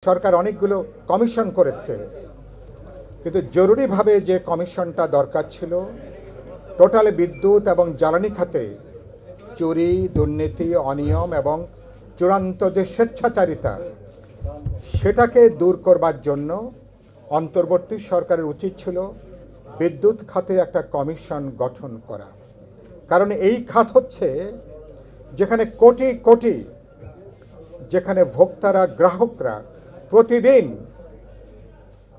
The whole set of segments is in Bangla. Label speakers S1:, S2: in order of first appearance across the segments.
S1: সরকার অনেকগুলো কমিশন করেছে, কিন্তু জরুরিভাবে যে কমিশনটা দরকার ছিল টোটাল বিদ্যুৎ এবং জ্বালানি খাতে চুরি, দুর্নীতি, অনিয়ম এবং চূড়ান্ত যে স্বেচ্ছাচারিতা সেটাকে দূর করবার জন্য অন্তর্বর্তী সরকারের উচিত ছিল বিদ্যুৎ খাতে একটা কমিশন গঠন করা। কারণ এই খাত হচ্ছে যেখানে কোটি কোটি, যেখানে ভোক্তারা, গ্রাহকরা প্রতিদিন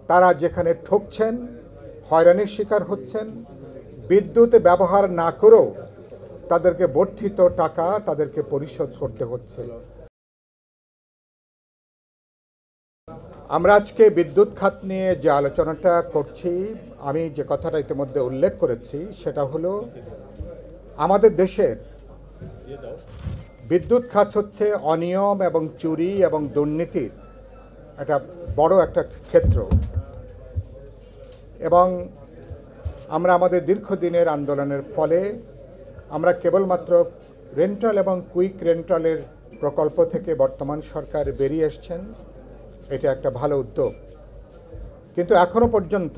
S1: তারা যেখানে ঠকছেন, হয়রানির শিকার হচ্ছেন, বিদ্যুৎ ব্যবহার না করেও তাদেরকে বর্ধিত টাকা তাদেরকে পরিশোধ করতে হচ্ছে। আমরা আজকে বিদ্যুৎ খাত নিয়ে যে আলোচনাটা করছি, আমি যে কথাটা ইতিমধ্যে উল্লেখ করেছি সেটা হলো আমাদের দেশের বিদ্যুৎ খাত হচ্ছে অনিয়ম এবং চুরি এবং দুর্নীতির একটা বড় একটা ক্ষেত্র, এবং আমরা আমাদের দীর্ঘদিনের আন্দোলনের ফলে আমরা কেবলমাত্র রেন্টাল এবং কুইক রেন্টালের প্রকল্প থেকে বর্তমান সরকার বেরিয়ে এসছেন। এটা একটা ভালো উদ্যোগ, কিন্তু এখনো পর্যন্ত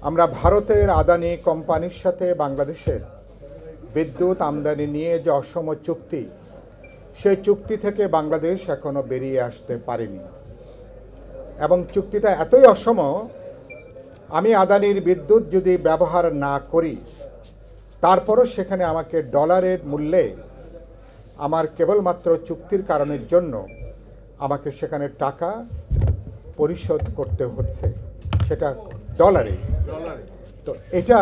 S1: আমরা ভারতের আদানি কোম্পানির সাথে বাংলাদেশের বিদ্যুৎ আমদানি নিয়ে যে অসম চুক্তি, সেই চুক্তি থেকে বাংলাদেশ এখনো বেরিয়ে আসতে পারেনি, এবং চুক্তিটা এতই অসম, আমি আদানির বিদ্যুৎ যদি ব্যবহার না করি তারপরও সেখানে আমাকে ডলারের মূল্যে আমার কেবলমাত্র চুক্তির কারণের জন্য আমাকে সেখানে টাকা পরিশোধ করতে হচ্ছে, সেটা ডলারে। তো এটা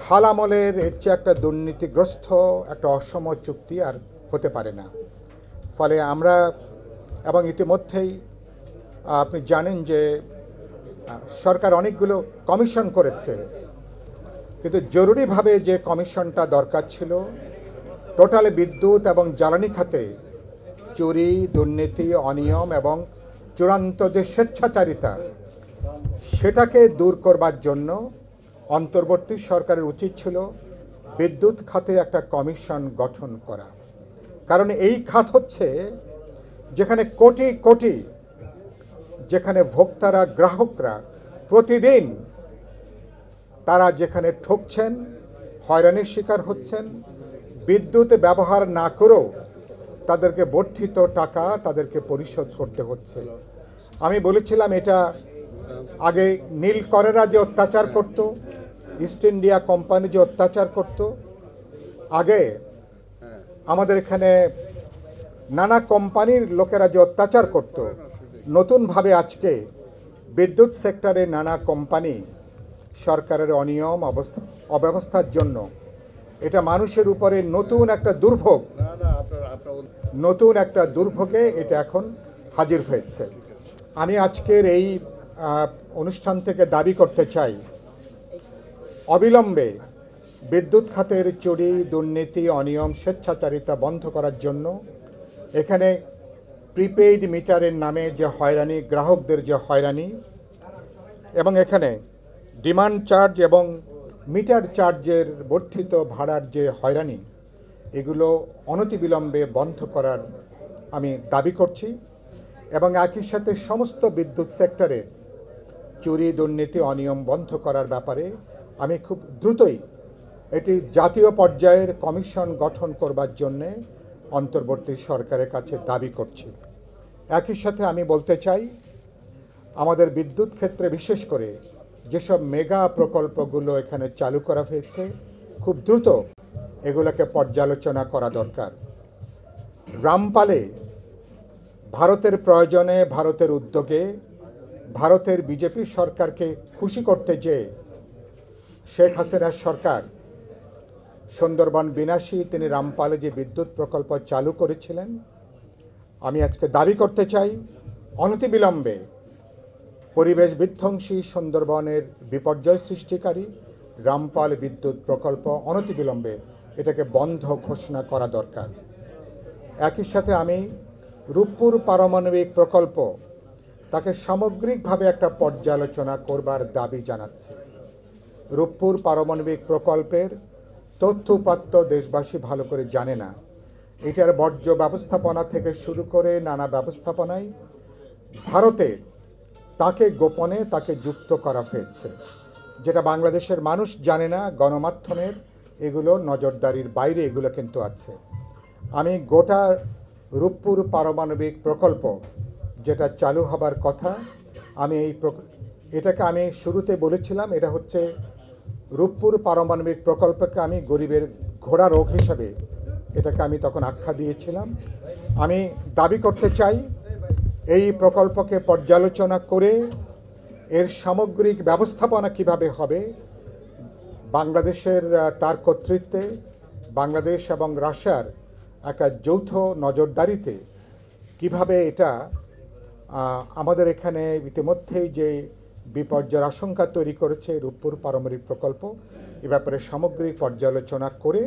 S1: হাল আমলের এর চেয়ে একটা দুর্নীতিগ্রস্ত একটা অসম চুক্তি আর হতে পারে না। ফলে আমরা, এবং ইতিমধ্যেই আপনি জানেন যে সরকার অনেকগুলো কমিশন করেছে, কিন্তু জরুরিভাবে যে কমিশনটা দরকার ছিল টোটাল বিদ্যুৎ এবং জ্বালানি খাতে চুরি, দুর্নীতি, অনিয়ম এবং চূড়ান্ত যে স্বেচ্ছাচারিতা সেটাকে দূর করবার জন্য অন্তর্বর্তী সরকারের উচিত ছিল বিদ্যুৎ খাতে একটা কমিশন গঠন করা। কারণ এই খাত হচ্ছে যেখানে কোটি কোটি, যেখানে ভোক্তারা, গ্রাহকরা প্রতিদিন তারা যেখানে ঠকছেন, হয়রানির শিকার হচ্ছেন, বিদ্যুৎ ব্যবহার না করেও তাদেরকে বর্ধিত টাকা তাদেরকে পরিশোধ করতে হচ্ছে। আমি বলেছিলাম এটা আগে নীলকরেরা যে অত্যাচার করত, ইস্ট ইন্ডিয়া কোম্পানি যে অত্যাচার করত, আগে আমাদের এখানে নানা কোম্পানির লোকেরা যে অত্যাচার করত, নতুনভাবে আজকে বিদ্যুৎ সেক্টরে নানা কোম্পানি সরকারের অনিয়ম অব্যবস্থার জন্য এটা মানুষের উপরে নতুন একটা দুর্ভোগ, নতুন একটা দুর্ভোগে এটা এখন হাজির হয়েছে। আমি আজকের এই অনুষ্ঠান থেকে দাবি করতে চাই, অবিলম্বে বিদ্যুৎ খাতের চুরি, দুর্নীতি, অনিয়ম, স্বেচ্ছাচারিতা বন্ধ করার জন্য এখানে প্রিপেইড মিটারের নামে যে হয়রানি, গ্রাহকদের যে হয়রানি, এবং এখানে ডিমান্ড চার্জ এবং মিটার চার্জের বর্ধিত ভাড়ার যে হয়রানি, এগুলো অনতিবিলম্বে বন্ধ করার আমি দাবি করছি, এবং একই সাথে সমস্ত বিদ্যুৎ সেক্টরে চুরি, দুর্নীতি, অনিয়ম বন্ধ করার ব্যাপারে আমি খুব দ্রুতই এটি জাতীয় পর্যায়ের কমিশন গঠন করবার জন্যে অন্তর্বর্তী সরকারের কাছে দাবি করছি। একই সাথে আমি বলতে চাই, আমাদের বিদ্যুৎ ক্ষেত্রে বিশেষ করে যেসব মেগা প্রকল্পগুলো এখানে চালু করা হয়েছে, খুব দ্রুত এগুলোকে পর্যালোচনা করা দরকার। রামপালে ভারতের প্রয়োজনে, ভারতের উদ্যোগে, ভারতের বিজেপি সরকারকে খুশি করতে যেয়ে শেখ হাসিনার সরকার সুন্দরবন বিনাশী তিনি রামপালে যে বিদ্যুৎ প্রকল্প চালু করেছিলেন, আমি আজকে দাবি করতে চাই অনতিবিলম্বে পরিবেশ বিধ্বংসী, সুন্দরবনের বিপর্যয় সৃষ্টিকারী রামপাল বিদ্যুৎ প্রকল্প অনতিবিলম্বে এটাকে বন্ধ ঘোষণা করা দরকার। একই সাথে আমি রূপপুর পারমাণবিক প্রকল্প তাকে সামগ্রিকভাবে একটা পর্যালোচনা করবার দাবি জানাচ্ছি। রূপপুর পারমাণবিক প্রকল্পের তথ্য উপাত্ত দেশবাসী ভালো করে জানে না। এটার বর্জ্য ব্যবস্থাপনা থেকে শুরু করে নানা ব্যবস্থাপনায় ভারতে তাকে গোপনে তাকে যুক্ত করা হয়েছে, যেটা বাংলাদেশের মানুষ জানে না। গণমাধ্যমের এগুলো নজরদারির বাইরে এগুলো কিন্তু আছে। আমি গোটা রূপপুর পারমাণবিক প্রকল্প যেটা চালু হবার কথা, আমি এটাকে আমি শুরুতে বলেছিলাম, এটা হচ্ছে রূপপুর পারমাণবিক প্রকল্পকে আমি গরিবের ঘোড়া রোগ হিসাবে এটাকে আমি তখন আখ্যা দিয়েছিলাম। আমি দাবি করতে চাই এই প্রকল্পকে পর্যালোচনা করে এর সামগ্রিক ব্যবস্থাপনা কিভাবে হবে, বাংলাদেশের তার কর্তৃত্বে বাংলাদেশ এবং রাশিয়ার একটা যৌথ নজরদারিতে কিভাবে এটা আমাদের এখানে ইতিমধ্যেই যে বিপর্যয়ের আশঙ্কা তৈরি করেছে রূপপুর পারমাণবিক প্রকল্প, এ ব্যাপারে সামগ্রিক পর্যালোচনা করে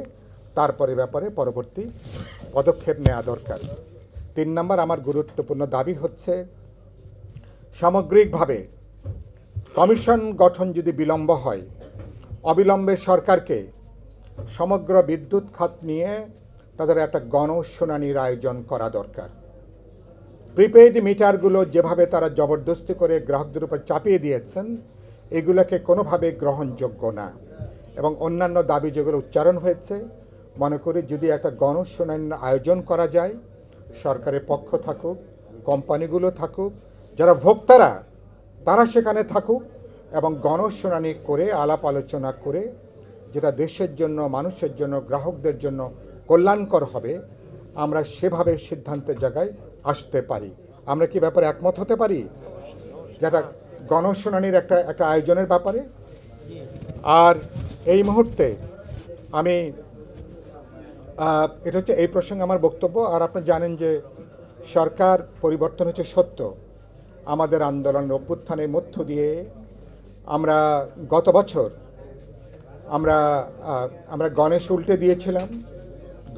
S1: তারপরে ব্যাপারে পরবর্তী পদক্ষেপ নেওয়া দরকার। 3 নম্বর আমার গুরুত্বপূর্ণ দাবি হচ্ছে সামগ্রিকভাবে কমিশন গঠন যদি বিলম্ব হয়, অবিলম্বে সরকারকে সমগ্র বিদ্যুৎ খাত নিয়ে তাদের একটা গণশুনানির আয়োজন করা দরকার। প্রিপেইড মিটারগুলো যেভাবে তারা জবরদস্তি করে গ্রাহকদের উপর চাপিয়ে দিয়েছেন, এগুলোকে কোনোভাবে গ্রহণযোগ্য না। এবং অন্যান্য দাবি যেগুলো উচ্চারণ হয়েছে, মনে করি যদি একটা গণশুনানির আয়োজন করা যায়, সরকারের পক্ষ থাকুক, কোম্পানিগুলো থাকুক, যারা ভোক্তারা তারা সেখানে থাকুক, এবং গণশুনানি করে আলাপ আলোচনা করে যেটা দেশের জন্য, মানুষের জন্য, গ্রাহকদের জন্য কল্যাণকর হবে, আমরা সেভাবে সিদ্ধান্তের জায়গায় আসতে পারি। আমরা কি ব্যাপারে একমত হতে পারি যেটা গণশুনানির একটা আয়োজনের ব্যাপারে? আর এই মুহূর্তে আমি এটা হচ্ছে এই প্রসঙ্গে আমার বক্তব্য। আর আপনি জানেন যে সরকার পরিবর্তন হচ্ছে সত্য। আমাদের আন্দোলনের অভ্যুত্থানের মধ্য দিয়ে আমরা গত বছর আমরা গণেশ উল্টে দিয়েছিলাম,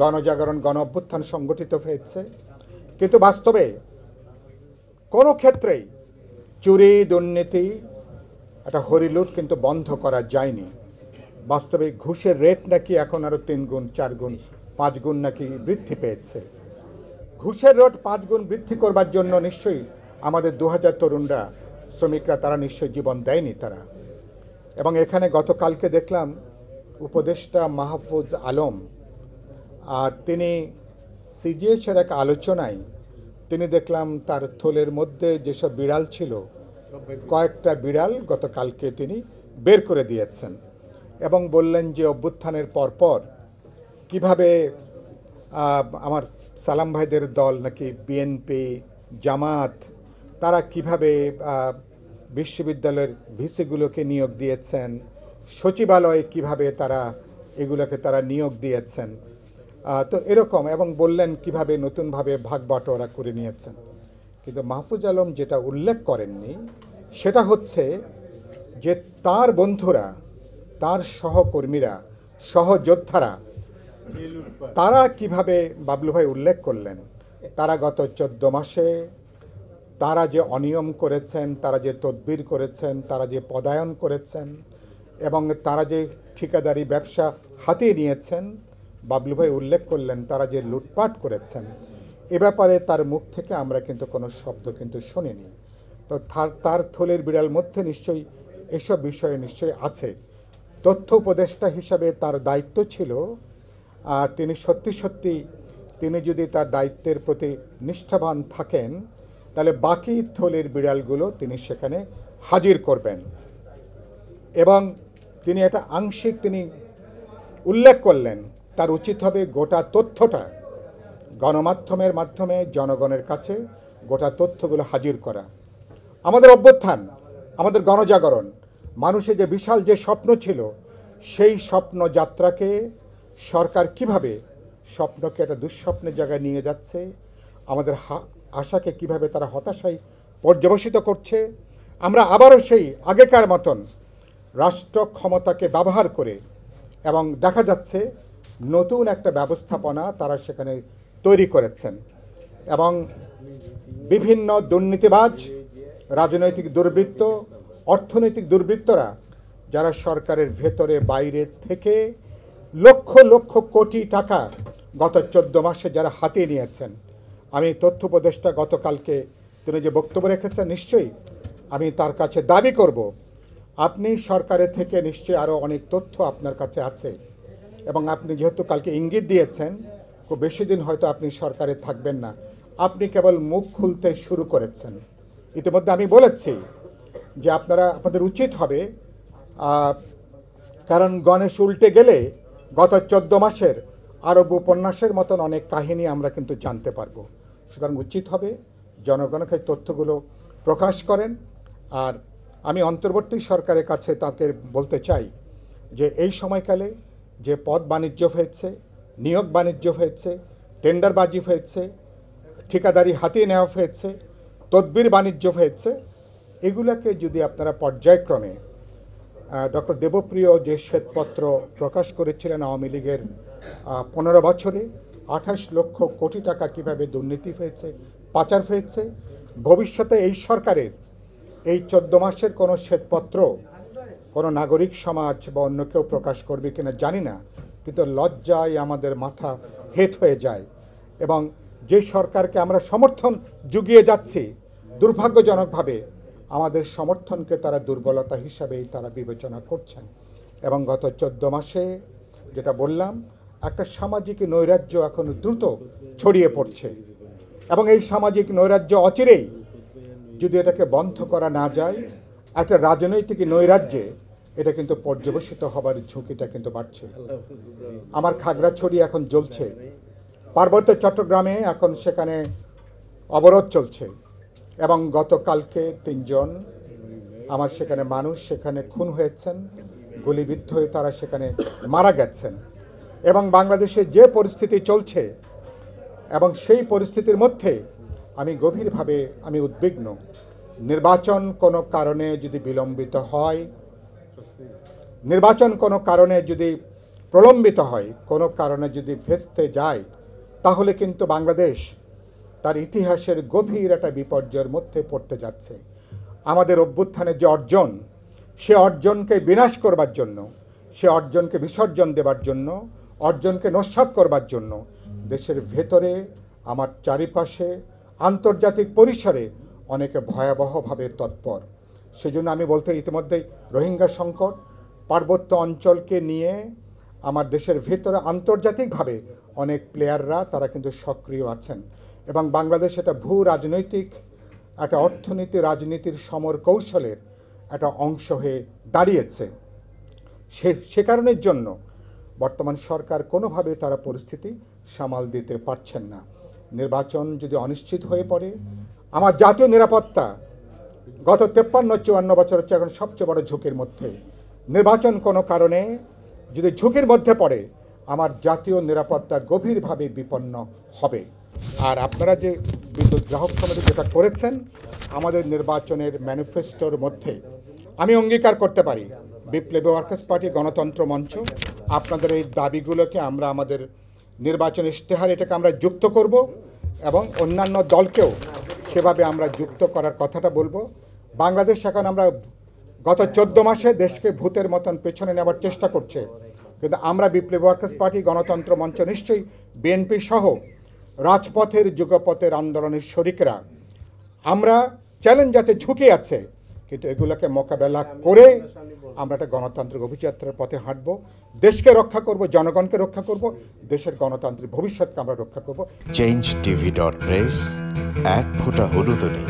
S1: গণজাগরণ গণ অভ্যুত্থান সংগঠিত হয়েছে, কিন্তু বাস্তবে কোনো ক্ষেত্রেই চুরি দুর্নীতি একটা হরিলুট কিন্তু বন্ধ করা যায়নি। বাস্তবে ঘুষের রেট নাকি এখন আরও 3 গুণ 4 গুণ 5 গুণ নাকি বৃদ্ধি পেয়েছে। ঘুষের রেট 5 গুণ বৃদ্ধি করবার জন্য নিশ্চয়ই আমাদের 2000 তরুণরা, শ্রমিকরা, তারা নিশ্চয়ই জীবন দেয়নি তারা। এবং এখানে গতকালকে দেখলাম উপদেষ্টা মাহফুজ আলম, তিনি সিজিএসের এক আলোচনায় তিনি দেখলাম তার থলের মধ্যে যেসব বিড়াল ছিল, কয়েকটা বিড়াল গতকালকে তিনি বের করে দিয়েছেন এবং বললেন যে অভ্যুত্থানের পরপর কিভাবে আমার সালাম ভাইদের দল নাকি বিএনপি, জামাত, তারা কিভাবে বিশ্ববিদ্যালয়ের ভিসিগুলোকে নিয়োগ দিয়েছেন, সচিবালয়ে কিভাবে তারা এগুলোকে তারা নিয়োগ দিয়েছেন, তো এরকম, এবং বললেন কিভাবে নতুনভাবে ভাগ বাটোয়ারা করে নিয়েছেন। কিন্তু মাহফুজ আলম যেটা উল্লেখ করেননি সেটা হচ্ছে যে তার বন্ধুরা, তার সহকর্মীরা, সহযোদ্ধারা, তারা কিভাবে, বাবলু ভাই উল্লেখ করলেন, তারা গত 14 মাসে তারা যে অনিয়ম করেছেন, তারা যে তদবির করেছেন, তারা যে পদায়ন করেছেন এবং তারা যে ঠিকাদারি ব্যবসা হাতিয়ে নিয়েছেন, বাবলু ভাই উল্লেখ করলেন তারা যে লুটপাট করেছেন, এ ব্যাপারে তার মুখ থেকে আমরা কিন্তু কোনো শব্দ কিন্তু শুনিনি। তো তার থলের বিড়াল মধ্যে নিশ্চয়ই এসব বিষয়ে নিশ্চয়ই আছে। তথ্য উপদেষ্টা হিসাবে তার দায়িত্ব ছিল, তিনি সত্যি তিনি যদি তার দায়িত্বের প্রতি নিষ্ঠাবান থাকেন, তাহলে বাকি থলের বিড়ালগুলো তিনি সেখানে হাজির করবেন। এবং তিনি এটা আংশিক তিনি উল্লেখ করলেন, তার উচিত হবে গোটা তথ্যটা গণমাধ্যমের মাধ্যমে জনগণের কাছে গোটা তথ্যগুলো হাজির করা। আমাদের অভ্যুত্থান, আমাদের গণজাগরণ, মানুষের যে বিশাল যে স্বপ্ন ছিল, সেই স্বপ্ন যাত্রাকে সরকার কিভাবে স্বপ্নকে একটা দুঃস্বপ্নের জায়গায় নিয়ে যাচ্ছে, আমাদের আশাকে কিভাবে তারা হতাশায় পর্যবসিত করছে। আমরা আবারও সেই আগেকার মতন রাষ্ট্র ক্ষমতাকে ব্যবহার করে, এবং দেখা যাচ্ছে নতুন একটা ব্যবস্থাপনা তারা সেখানে তৈরি করেছেন, এবং বিভিন্ন দুর্নীতিবাজ, রাজনৈতিক দুর্বৃত্ত, অর্থনৈতিক দুর্বৃত্তরা যারা সরকারের ভেতরে বাইরে থেকে লক্ষ লক্ষ কোটি টাকা গত 14 মাসে যারা হাতিয়ে নিয়েছেন। আমি তথ্য উপদেষ্টা গতকালকে তিনি যে বক্তব্য রেখেছেন, নিশ্চয়ই আমি তার কাছে দাবি করব আপনি সরকারের থেকে নিশ্চয়ই আরও অনেক তথ্য আপনার কাছে আছে, এবং আপনি যেহেতু কালকে ইঙ্গিত দিয়েছেন খুব বেশি দিন হয়তো আপনি সরকারে থাকবেন না, আপনি কেবল মুখ খুলতে শুরু করেছেন। ইতিমধ্যে আমি বলেছি যে আপনাদের উচিত হবে, কারণ গণেশ উল্টে গেলে গত 14 মাসের আরব উপন্যাসের মতন অনেক কাহিনী আমরা কিন্তু জানতে পারবো। সুতরাং উচিত হবে জনগণকে তথ্যগুলো প্রকাশ করেন। আর আমি অন্তর্বর্তী সরকারের কাছে তাকে বলতে চাই যে এই সময়কালে যে পদ বাণিজ্য হয়েছে, নিয়োগ বাণিজ্য হয়েছে, টেন্ডারবাজি হয়েছে, ঠিকাদারি হাতিয়ে নেওয়া হয়েছে, তদবির বাণিজ্য হয়েছে, এগুলোকে যদি আপনারা পর্যায়ক্রমে ডক্টর দেবপ্রিয় যে শ্বেতপত্র প্রকাশ করেছিলেন আওয়ামী লীগের 15 বছরে 28 লক্ষ কোটি টাকা কিভাবে দুর্নীতি হয়েছে, পাচার হয়েছে, ভবিষ্যতে এই সরকারের এই 14 মাসের কোনো শ্বেতপত্র কোনো নাগরিক সমাজ বা অন্য কেউ প্রকাশ করবে কিনা জানি না, কিন্তু লজ্জায় আমাদের মাথা হেট হয়ে যায়। এবং যে সরকারকে আমরা সমর্থন জুগিয়ে যাচ্ছি, দুর্ভাগ্যজনকভাবে আমাদের সমর্থনকে তারা দুর্বলতা হিসাবেই তারা বিবেচনা করছেন। এবং গত 14 মাসে যেটা বললাম, একটা সামাজিক নৈরাজ্য এখন দ্রুত ছড়িয়ে পড়ছে, এবং এই সামাজিক নৈরাজ্য অচিরেই যদি এটাকে বন্ধ করা না যায়, একটা রাজনৈতিক নৈরাজ্যে এটা কিন্তু পর্যবসিত হবার ঝুঁকিটা কিন্তু বাড়ছে। আমার খাগড়াছড়ি এখন জ্বলছে, পার্বত্য চট্টগ্রামে এখন সেখানে অবরোধ চলছে, এবং গতকালকে 3 জন আমার সেখানে মানুষ সেখানে খুন হয়েছেন, গুলিবিদ্ধ হয়ে তারা সেখানে মারা গেছেন। এবং বাংলাদেশে যে পরিস্থিতি চলছে, এবং সেই পরিস্থিতির মধ্যে আমি গভীরভাবে উদ্বিগ্ন। নির্বাচন কোনো কারণে যদি বিলম্বিত হয়, নির্বাচন কোনো কারণে যদি প্রলম্বিত হয়, কোনো কারণে যদি ভেস্তে যায়, তাহলে কিন্তু বাংলাদেশ তার ইতিহাসের গভীর একটা বিপর্যয়ের মধ্যে পড়তে যাচ্ছে। আমাদের অভ্যুত্থানের যে অর্জন, সে অর্জনকে বিনাশ করবার জন্য, সে অর্জনকে বিসর্জন দেবার জন্য, অর্জনকে নস্যাৎ করবার জন্য দেশের ভেতরে, আমার চারিপাশে, আন্তর্জাতিক পরিসরে অনেকে ভয়াবহভাবে তৎপর। সেজন্য আমি বলতে ইতিমধ্যেই রোহিঙ্গা সংকট, পার্বত্য অঞ্চলকে নিয়ে আমার দেশের ভেতরে আন্তর্জাতিকভাবে অনেক প্লেয়াররা তারা কিন্তু সক্রিয় আছেন, এবং বাংলাদেশ একটা ভূ রাজনৈতিক একটা অর্থনীতি রাজনীতির সমর কৌশলের একটা অংশ হয়ে দাঁড়িয়েছে। সে কারণের জন্য বর্তমান সরকার কোনোভাবে তারা পরিস্থিতি সামাল দিতে পারছেন না। নির্বাচন যদি অনিশ্চিত হয়ে পড়ে, আমার জাতীয় নিরাপত্তা গত 53-54 বছর হচ্ছে এখন সবচেয়ে বড় ঝুঁকির মধ্যে। নির্বাচন কোনো কারণে যদি ঝুঁকির মধ্যে পড়ে, আমার জাতীয় নিরাপত্তা গভীরভাবে বিপন্ন হবে। আর আপনারা যে বিদ্যুৎ গ্রাহক সমিতি যেটা করেছেন, আমাদের নির্বাচনের ম্যানিফেস্টোর মধ্যে আমি অঙ্গীকার করতে পারি, বিপ্লবী ওয়ার্কার্স পার্টি, গণতন্ত্র মঞ্চ, আপনাদের এই দাবিগুলোকে আমরা আমাদের নির্বাচন ইশতেহারে এটাকে আমরা যুক্ত করব, এবং অন্যান্য দলকেও সেভাবে আমরা যুক্ত করার কথাটা বলবো। বাংলাদেশ এখন আমরা গত 14 মাসে দেশকে ভূতের মতন পেছনে নেওয়ার চেষ্টা করছে, কিন্তু আমরা বিপ্লবী ওয়ার্কার্স পার্টি, গণতন্ত্র মঞ্চ, নিশ্চয়ই বিএনপি সহ রাজপথের যুগপথের আন্দোলনের শরিকরা আমরা চ্যালেঞ্জ আছে, ঝুঁকি আছে, কিন্তু এগুলোকে মোকাবেলা করে আমরা একটা গণতান্ত্রিক অভিযাত্রার পথে হাঁটব, দেশকে রক্ষা করব, জনগণকে রক্ষা করব, দেশের গণতান্ত্রিক ভবিষ্যৎকে আমরা রক্ষা করব।
S2: changeTV.press, এক ফোঁটা হলুদ নেই।